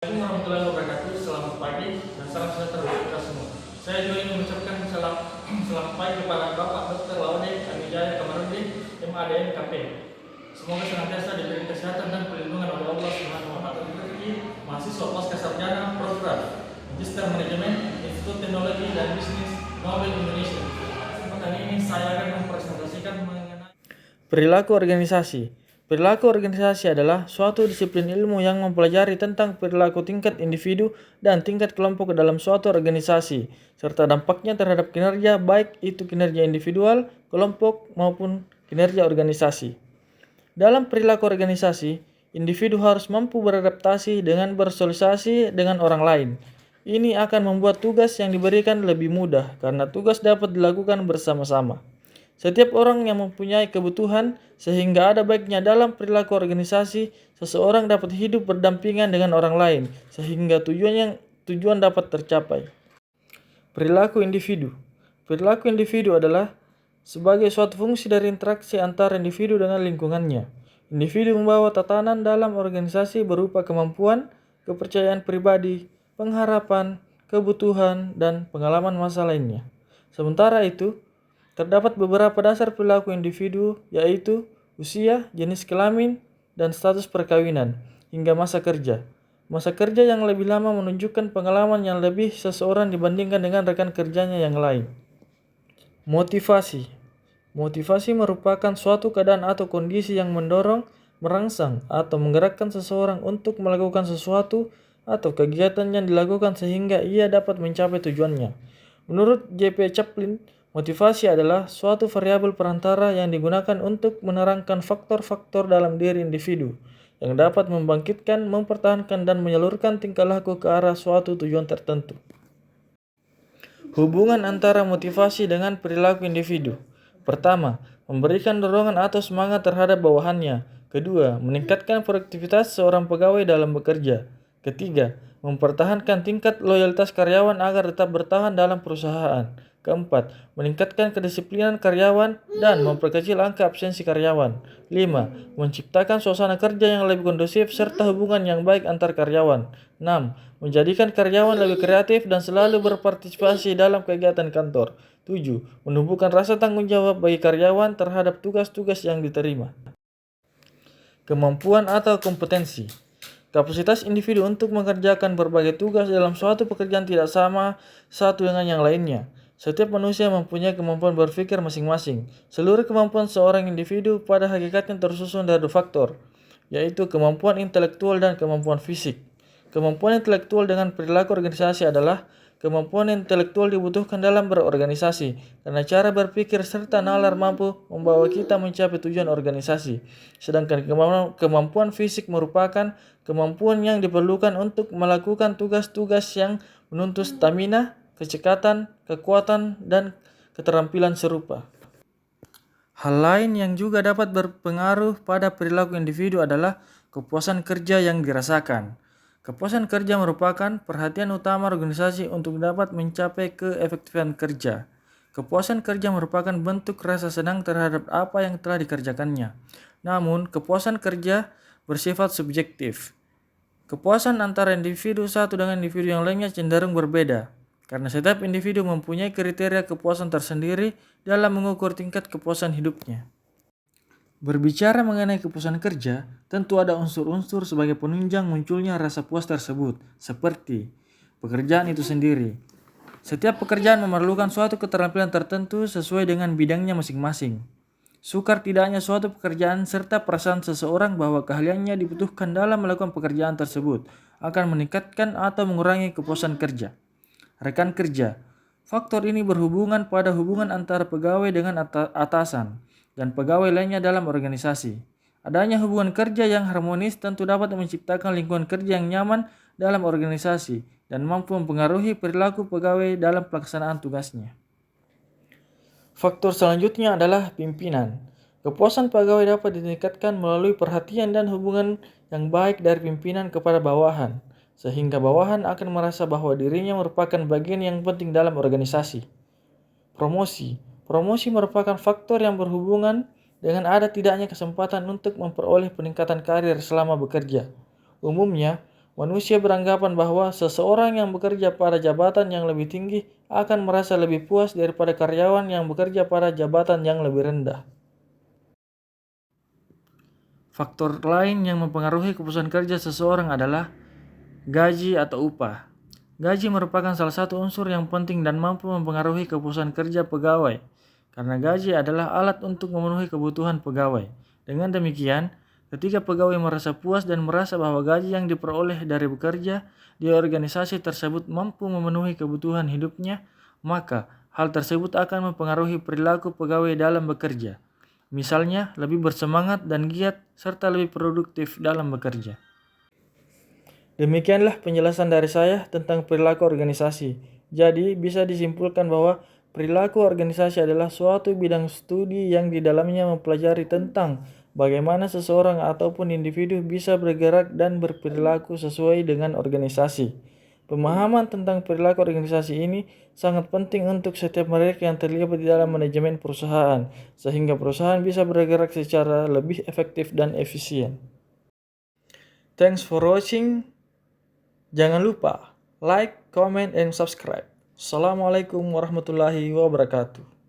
Assalamualaikum warahmatullahi wabarakatuh. Selamat pagi dan salam sejahtera bagi kita semua. Saya juga ingin mengucapkan selamat pagi kepada Bapak Dr. Laude Amijaya Kamarudin, MADN KP. Semoga senantiasa diberi kesehatan dan perlindungan oleh Allah Subhanahu wa taala. Mahasiswa pasca sarjana program Magister Manajemen Institut Teknologi dan Bisnis Nobel Indonesia. Kesempatan ini saya akan mempresentasikan mengenai perilaku organisasi. Perilaku organisasi adalah suatu disiplin ilmu yang mempelajari tentang perilaku tingkat individu dan tingkat kelompok dalam suatu organisasi, serta dampaknya terhadap kinerja, baik itu kinerja individual, kelompok, maupun kinerja organisasi. Dalam perilaku organisasi, individu harus mampu beradaptasi dengan bersosialisasi dengan orang lain. Ini akan membuat tugas yang diberikan lebih mudah karena tugas dapat dilakukan bersama-sama. Setiap orang yang mempunyai kebutuhan sehingga ada baiknya dalam perilaku organisasi, seseorang dapat hidup berdampingan dengan orang lain sehingga tujuan dapat tercapai. Perilaku individu. Perilaku individu adalah sebagai suatu fungsi dari interaksi antara individu dengan lingkungannya. Individu membawa tatanan dalam organisasi berupa kemampuan, kepercayaan pribadi, pengharapan, kebutuhan, dan pengalaman masa lainnya. Sementara itu, terdapat beberapa dasar perilaku individu, yaitu usia, jenis kelamin, dan status perkawinan, hingga masa kerja. Masa kerja yang lebih lama menunjukkan pengalaman yang lebih seseorang dibandingkan dengan rekan kerjanya yang lain. Motivasi. Motivasi merupakan suatu keadaan atau kondisi yang mendorong, merangsang, atau menggerakkan seseorang untuk melakukan sesuatu atau kegiatan yang dilakukan sehingga ia dapat mencapai tujuannya. Menurut J.P. Chaplin, motivasi adalah suatu variabel perantara yang digunakan untuk menerangkan faktor-faktor dalam diri individu yang dapat membangkitkan, mempertahankan, dan menyalurkan tingkah laku ke arah suatu tujuan tertentu. Hubungan antara motivasi dengan perilaku individu. Pertama, memberikan dorongan atau semangat terhadap bawahannya. Kedua, meningkatkan produktivitas seorang pegawai dalam bekerja. Ketiga, mempertahankan tingkat loyalitas karyawan agar tetap bertahan dalam perusahaan. Keempat, meningkatkan kedisiplinan karyawan dan memperkecil angka absensi karyawan. 5. Menciptakan suasana kerja yang lebih kondusif serta hubungan yang baik antar karyawan. 6. Menjadikan karyawan lebih kreatif dan selalu berpartisipasi dalam kegiatan kantor. 7. Menumbuhkan rasa tanggung jawab bagi karyawan terhadap tugas-tugas yang diterima. Kemampuan atau kompetensi. Kapasitas individu untuk mengerjakan berbagai tugas dalam suatu pekerjaan tidak sama satu dengan yang lainnya. Setiap manusia mempunyai kemampuan berpikir masing-masing. Seluruh kemampuan seorang individu pada hakikatnya tersusun dari 2 faktor, yaitu kemampuan intelektual dan kemampuan fisik. Kemampuan intelektual dengan perilaku organisasi adalah kemampuan intelektual dibutuhkan dalam berorganisasi, karena cara berpikir serta nalar mampu membawa kita mencapai tujuan organisasi. Sedangkan kemampuan fisik merupakan kemampuan yang diperlukan untuk melakukan tugas-tugas yang menuntut stamina, kecekatan, kekuatan, dan keterampilan serupa. Hal lain yang juga dapat berpengaruh pada perilaku individu adalah kepuasan kerja yang dirasakan. Kepuasan kerja merupakan perhatian utama organisasi untuk dapat mencapai keefektifan kerja. Kepuasan kerja merupakan bentuk rasa senang terhadap apa yang telah dikerjakannya. Namun, kepuasan kerja bersifat subjektif. Kepuasan antara individu satu dengan individu yang lainnya cenderung berbeda, karena setiap individu mempunyai kriteria kepuasan tersendiri dalam mengukur tingkat kepuasan hidupnya. Berbicara mengenai kepuasan kerja, tentu ada unsur-unsur sebagai penunjang munculnya rasa puas tersebut, seperti pekerjaan itu sendiri. Setiap pekerjaan memerlukan suatu keterampilan tertentu sesuai dengan bidangnya masing-masing. Sukar tidaknya suatu pekerjaan serta perasaan seseorang bahwa keahliannya dibutuhkan dalam melakukan pekerjaan tersebut akan meningkatkan atau mengurangi kepuasan kerja. Rekan kerja. Faktor ini berhubungan pada hubungan antara pegawai dengan atasan dan pegawai lainnya dalam organisasi. Adanya hubungan kerja yang harmonis tentu dapat menciptakan lingkungan kerja yang nyaman dalam organisasi dan mampu mempengaruhi perilaku pegawai dalam pelaksanaan tugasnya. Faktor selanjutnya adalah pimpinan. Kepuasan pegawai dapat ditingkatkan melalui perhatian dan hubungan yang baik dari pimpinan kepada bawahan, sehingga bawahan akan merasa bahwa dirinya merupakan bagian yang penting dalam organisasi. Promosi. Promosi merupakan faktor yang berhubungan dengan ada tidaknya kesempatan untuk memperoleh peningkatan karir selama bekerja. Umumnya, Manusia beranggapan bahwa seseorang yang bekerja pada jabatan yang lebih tinggi akan merasa lebih puas daripada karyawan yang bekerja pada jabatan yang lebih rendah. Faktor lain yang mempengaruhi kepuasan kerja seseorang adalah gaji atau upah. Gaji merupakan salah satu unsur yang penting dan mampu mempengaruhi kepuasan kerja pegawai, karena gaji adalah alat untuk memenuhi kebutuhan pegawai. Dengan demikian, ketika pegawai merasa puas dan merasa bahwa gaji yang diperoleh dari bekerja di organisasi tersebut mampu memenuhi kebutuhan hidupnya, maka hal tersebut akan mempengaruhi perilaku pegawai dalam bekerja. Misalnya, lebih bersemangat dan giat serta lebih produktif dalam bekerja. Demikianlah penjelasan dari saya tentang perilaku organisasi. Jadi, bisa disimpulkan bahwa perilaku organisasi adalah suatu bidang studi yang di dalamnya mempelajari tentang bagaimana seseorang ataupun individu bisa bergerak dan berperilaku sesuai dengan organisasi. Pemahaman tentang perilaku organisasi ini sangat penting untuk setiap mereka yang terlibat di dalam manajemen perusahaan, sehingga perusahaan bisa bergerak secara lebih efektif dan efisien. Thanks for watching. Jangan lupa like, comment, and subscribe. Assalamualaikum warahmatullahi wabarakatuh.